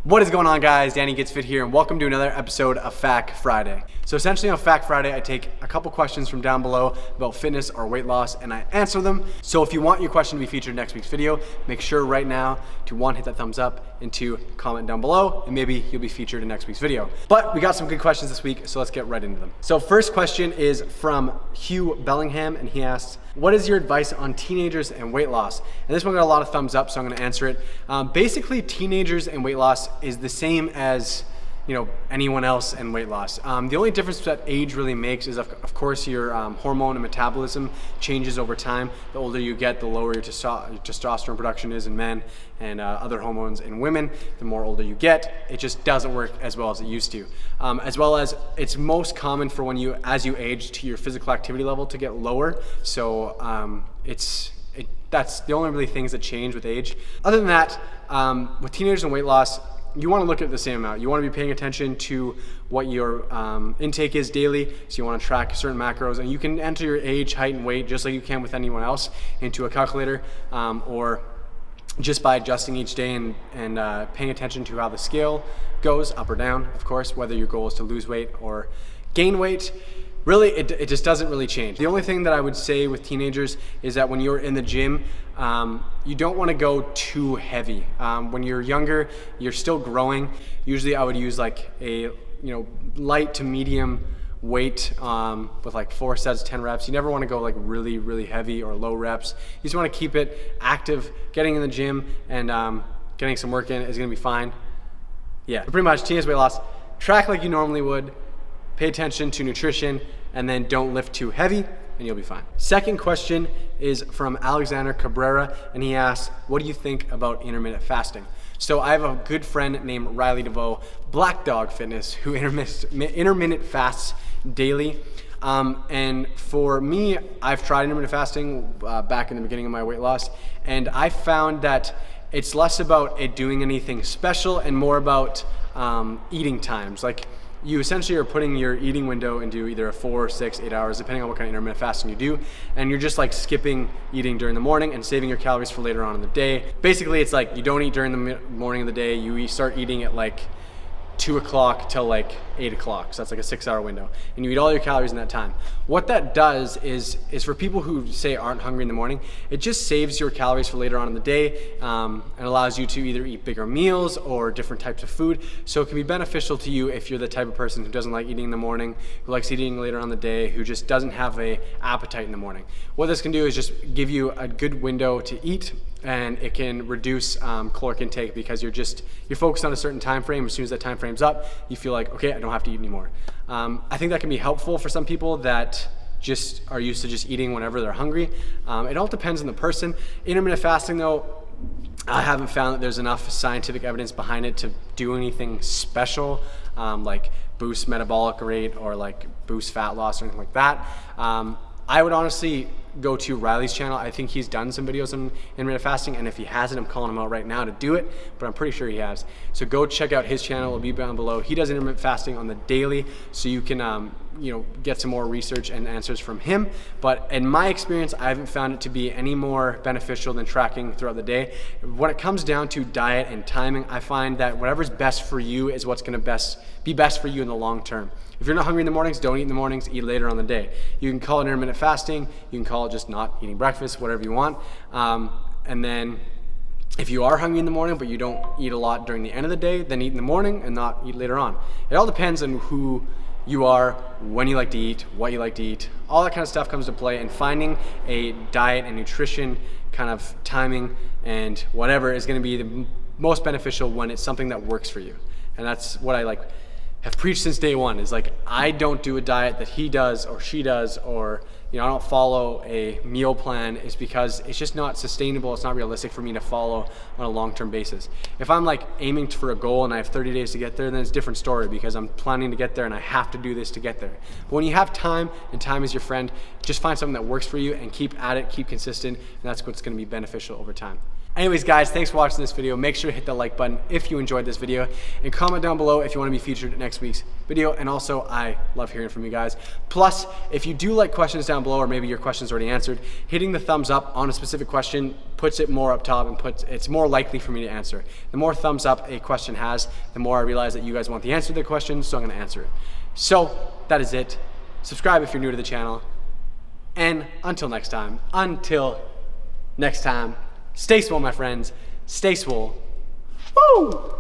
What is going on, guys? Danny Gets Fit here, and welcome to another episode of Fact Friday. So essentially on Fact Friday, I take a couple questions from down below about fitness or weight loss, and I answer them. So if you want your question to be featured in next week's video, make sure right now to one, hit that thumbs up, and two, comment down below, and maybe you'll be featured in next week's video. But we got some good questions this week, so let's get right into them. So first question is from Hugh Bellingham, and he asks, what is your advice on teenagers and weight loss? And this one got a lot of thumbs up, so I'm gonna answer it. Basically, teenagers and weight loss is the same as anyone else and weight loss. The only difference that age really makes is, of course, your hormone and metabolism changes over time. The older you get, the lower your testosterone production is in men and other hormones in women. The more older you get, it just doesn't work as well as it used to. As well as it's most common for as you age to your physical activity level to get lower. So that's the only really things that change with age. Other than that, with teenagers and weight loss, you want to look at the same amount. You want to be paying attention to what your intake is daily. So you want to track certain macros, and you can enter your age, height, and weight just like you can with anyone else into a calculator, or just by adjusting each day and paying attention to how the scale goes up or down, of course, whether your goal is to lose weight or gain weight. Really, it just doesn't really change. The only thing that I would say with teenagers is that when you're in the gym, you don't want to go too heavy. When you're younger, you're still growing. Usually I would use like a light to medium weight with like 4 sets, 10 reps. You never want to go like really, really heavy or low reps. You just want to keep it active. Getting in the gym and getting some work in is going to be fine. Yeah, but pretty much teenage weight loss, track like you normally would, pay attention to nutrition, and then don't lift too heavy, and you'll be fine. Second question is from Alexander Cabrera, and he asks, what do you think about intermittent fasting? So I have a good friend named Riley DeVoe, Black Dog Fitness, who intermittent fasts daily. And for me, I've tried intermittent fasting back in the beginning of my weight loss, and I found that it's less about it doing anything special and more about eating times. Like, you essentially are putting your eating window into either a 4, 6, 8 hours, depending on what kind of intermittent fasting you do, and you're just like skipping eating during the morning and saving your calories for later on in the day. Basically, it's like you don't eat during the morning of the day, you start eating at like 2 o'clock till like 8 o'clock, so that's like a 6-hour window, and you eat all your calories in that time. What that does is for people who say aren't hungry in the morning, it just saves your calories for later on in the day, and allows you to either eat bigger meals or different types of food. So it can be beneficial to you if you're the type of person who doesn't like eating in the morning, who likes eating later on in the day, who just doesn't have an appetite in the morning. What this can do is just give you a good window to eat, and it can reduce caloric intake because you're focused on a certain time frame. As soon as that time frame's up, you feel like, okay, I don't have to eat anymore. I think that can be helpful for some people that just are used to just eating whenever they're hungry. It all depends on the person. Intermittent fasting, though, I haven't found that there's enough scientific evidence behind it to do anything special, like boost metabolic rate or like boost fat loss or anything like that. I would honestly go to Riley's channel. I think he's done some videos on intermittent fasting, and if he hasn't, I'm calling him out right now to do it, but I'm pretty sure he has. So go check out his channel, it'll be down below. He does intermittent fasting on the daily, so you can get some more research and answers from him. But in my experience, I haven't found it to be any more beneficial than tracking throughout the day. When it comes down to diet and timing, I find that whatever's best for you is what's gonna be best for you in the long term. If you're not hungry in the mornings, don't eat in the mornings, eat later on the day. You can call it intermittent fasting, you can call it just not eating breakfast, whatever you want. And then if you are hungry in the morning, but you don't eat a lot during the end of the day, then eat in the morning and not eat later on. It all depends on who you are, when you like to eat, what you like to eat. All that kind of stuff comes to play, and finding a diet and nutrition kind of timing and whatever is gonna be the most beneficial when it's something that works for you. And that's what I have preached since day one, is like, I don't do a diet that he does or she does, or I don't follow a meal plan. It's because it's just not sustainable. It's not realistic for me to follow on a long-term basis. If I'm like aiming for a goal and I have 30 days to get there, then it's a different story because I'm planning to get there and I have to do this to get there. But when you have time, and time is your friend, just find something that works for you and keep at it, keep consistent, and that's what's gonna be beneficial over time. Anyways, guys, thanks for watching this video. Make sure to hit the like button if you enjoyed this video, and comment down below if you want to be featured in next week's video. And also, I love hearing from you guys. Plus, if you do like questions down below, or maybe your question's already answered, hitting the thumbs up on a specific question puts it more up top and it's more likely for me to answer. The more thumbs up a question has, the more I realize that you guys want the answer to the question, so I'm going to answer it. So that is it. Subscribe if you're new to the channel. And until next time, stay swole, my friends. Stay swole. Woo!